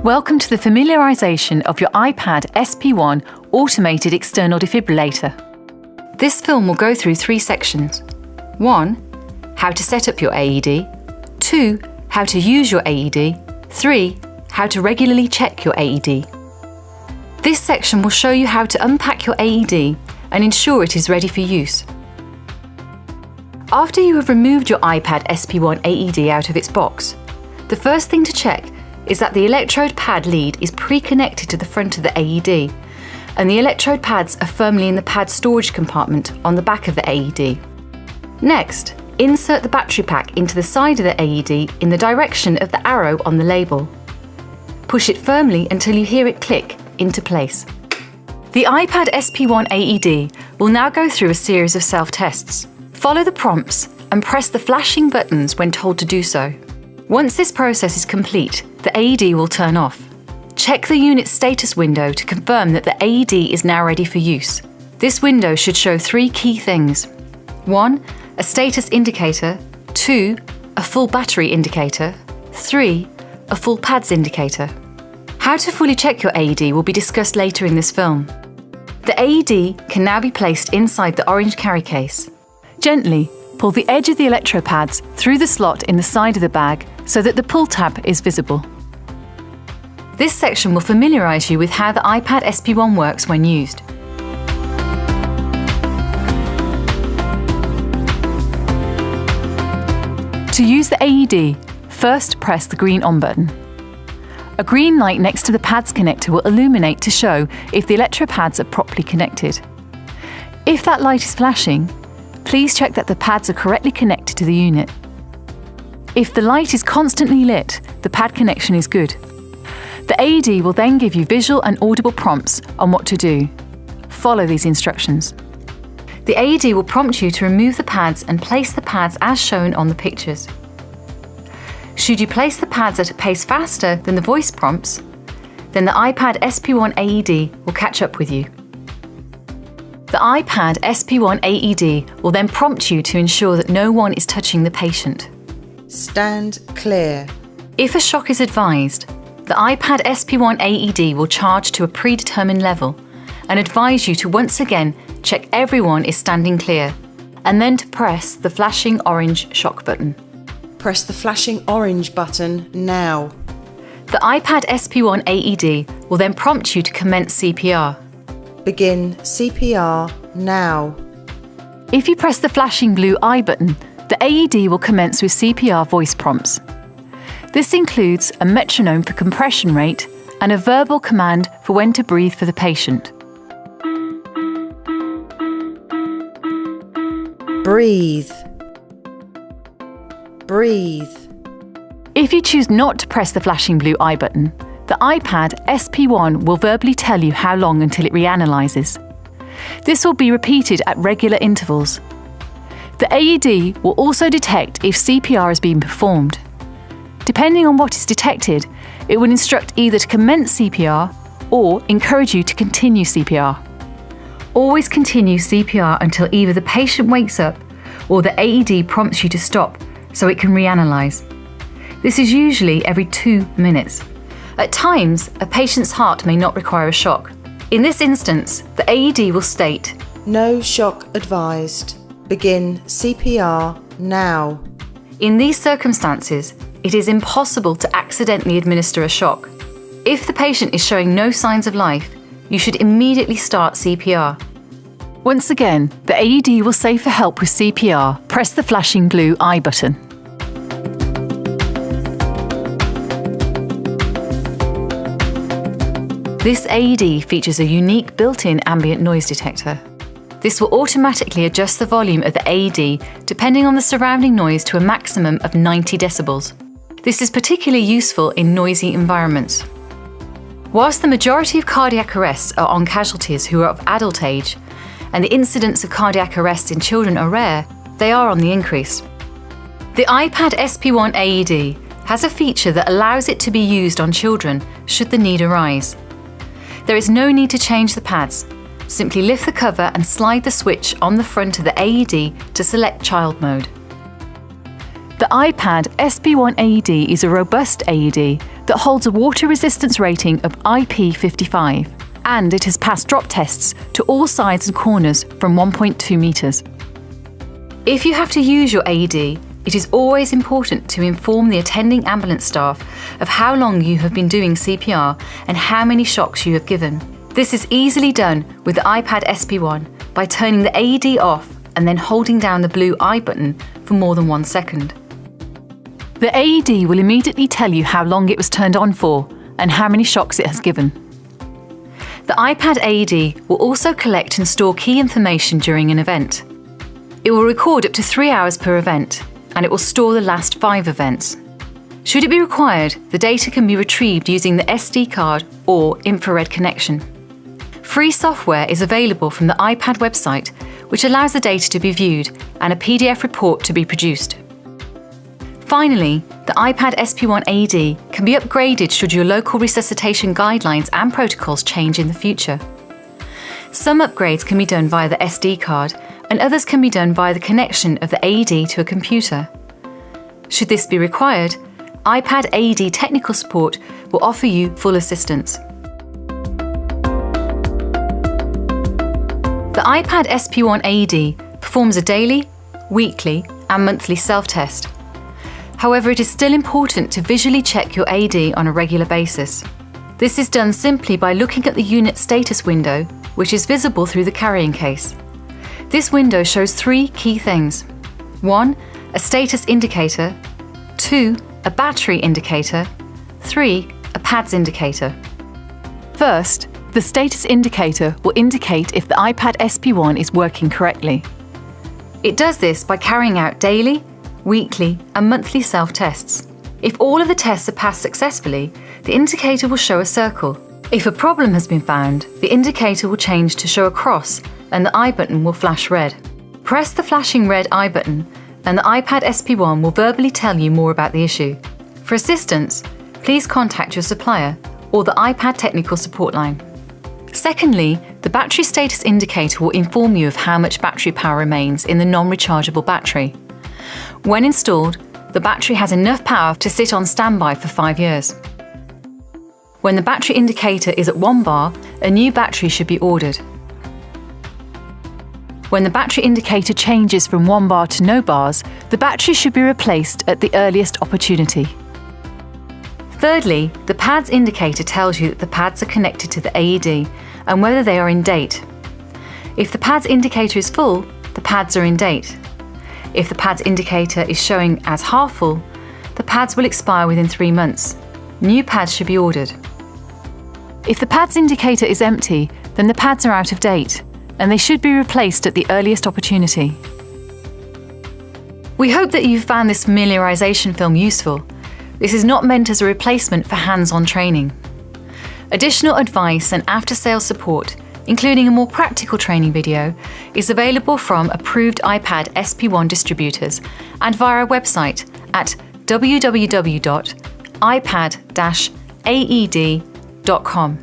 Welcome to the familiarisation of your iPAD SP1 automated external defibrillator. This film will go through 3 sections. 1. How to set up your AED. 2. How to use your AED. 3. How to regularly check your AED. This section will show you how to unpack your AED and ensure it is ready for use. After you have removed your iPAD SP1 AED out of its box, the first thing to check is that the electrode pad lead is pre-connected to the front of the AED, and the electrode pads are firmly in the pad storage compartment on the back of the AED. Next, insert the battery pack into the side of the AED in the direction of the arrow on the label. Push it firmly until you hear it click into place. The iPAD SP1 AED will now go through a series of self-tests. Follow the prompts and press the flashing buttons when told to do so. Once this process is complete, the AED will turn off. Check the unit status window to confirm that the AED is now ready for use. This window should show 3 key things. 1. A status indicator. 2. A full battery indicator. 3. A full pads indicator. How to fully check your AED will be discussed later in this film. The AED can now be placed inside the orange carry case. Gently pull the edge of the electro pads through the slot in the side of the bag so that the pull tab is visible. This section will familiarise you with how the iPAD SP1 works when used. To use the AED, first press the green on button. A green light next to the pads connector will illuminate to show if the electro pads are properly connected. If that light is flashing, please check that the pads are correctly connected to the unit. If the light is constantly lit, the pad connection is good. The AED will then give you visual and audible prompts on what to do. Follow these instructions. The AED will prompt you to remove the pads and place the pads as shown on the pictures. Should you place the pads at a pace faster than the voice prompts, then the iPAD SP1 AED will catch up with you. The iPAD SP1 AED will then prompt you to ensure that no one is touching the patient. Stand clear. If a shock is advised, the iPAD SP1 AED will charge to a predetermined level and advise you to once again check everyone is standing clear, and then to press the flashing orange shock button. Press the flashing orange button now. The iPAD SP1 AED will then prompt you to commence CPR. Begin CPR now. If you press the flashing blue I button, the AED will commence with CPR voice prompts. This includes a metronome for compression rate and a verbal command for when to breathe for the patient. Breathe. Breathe. If you choose not to press the flashing blue I button, the iPAD SP1 will verbally tell you how long until it reanalyses. This will be repeated at regular intervals. The AED will also detect if CPR is being performed. Depending on what is detected, it will instruct either to commence CPR or encourage you to continue CPR. Always continue CPR until either the patient wakes up or the AED prompts you to stop so it can reanalyse. This is usually every 2 minutes. At times, a patient's heart may not require a shock. In this instance, the AED will state, "No shock advised. Begin CPR now." In these circumstances, it is impossible to accidentally administer a shock. If the patient is showing no signs of life, you should immediately start CPR. Once again, the AED will say for help with CPR, press the flashing blue I button. This AED features a unique built-in ambient noise detector. This will automatically adjust the volume of the AED depending on the surrounding noise to a maximum of 90 decibels. This is particularly useful in noisy environments. Whilst the majority of cardiac arrests are on casualties who are of adult age, and the incidence of cardiac arrest in children are rare, they are on the increase. The iPAD SP1 AED has a feature that allows it to be used on children should the need arise. There is no need to change the pads. Simply lift the cover and slide the switch on the front of the AED to select child mode. The iPAD SP1 AED is a robust AED that holds a water resistance rating of IP55, and it has passed drop tests to all sides and corners from 1.2 metres. If you have to use your AED, it is always important to inform the attending ambulance staff of how long you have been doing CPR and how many shocks you have given. This is easily done with the iPAD SP1 by turning the AED off and then holding down the blue I button for more than 1 second. The AED will immediately tell you how long it was turned on for and how many shocks it has given. The iPAD AED will also collect and store key information during an event. It will record up to 3 hours per event, and it will store the last 5 events. Should it be required, the data can be retrieved using the SD card or infrared connection. Free software is available from the iPAD website, which allows the data to be viewed and a PDF report to be produced. Finally, the iPAD SP1 AED can be upgraded should your local resuscitation guidelines and protocols change in the future. Some upgrades can be done via the SD card, and others can be done via the connection of the AED to a computer. Should this be required, iPAD AED technical support will offer you full assistance. The iPAD SP1 AED performs a daily, weekly, and monthly self-test. However, it is still important to visually check your AED on a regular basis. This is done simply by looking at the unit status window, which is visible through the carrying case. This window shows 3 key things. 1. A status indicator. 2. A battery indicator. 3. A PADS indicator. First, the status indicator will indicate if the iPAD SP1 is working correctly. It does this by carrying out daily, weekly, and monthly self-tests. If all of the tests are passed successfully, the indicator will show a circle. If a problem has been found, the indicator will change to show a cross and the I button will flash red. Press the flashing red I button and the iPAD SP1 will verbally tell you more about the issue. For assistance, please contact your supplier or the iPAD technical support line. Secondly, the battery status indicator will inform you of how much battery power remains in the non-rechargeable battery. When installed, the battery has enough power to sit on standby for 5 years. When the battery indicator is at 1 bar, a new battery should be ordered. When the battery indicator changes from 1 bar to no bars, the battery should be replaced at the earliest opportunity. Thirdly, the PADS indicator tells you that the pads are connected to the AED and whether they are in date. If the PADS indicator is full, the pads are in date. If the PADS indicator is showing as half full, the pads will expire within 3 months. New pads should be ordered. If the PADS indicator is empty, then the pads are out of date, and they should be replaced at the earliest opportunity. We hope that you've found this familiarisation film useful. This is not meant as a replacement for hands-on training. Additional advice and after-sales support, including a more practical training video, is available from approved iPAD SP1 distributors and via our website at www.ipad-aed.com.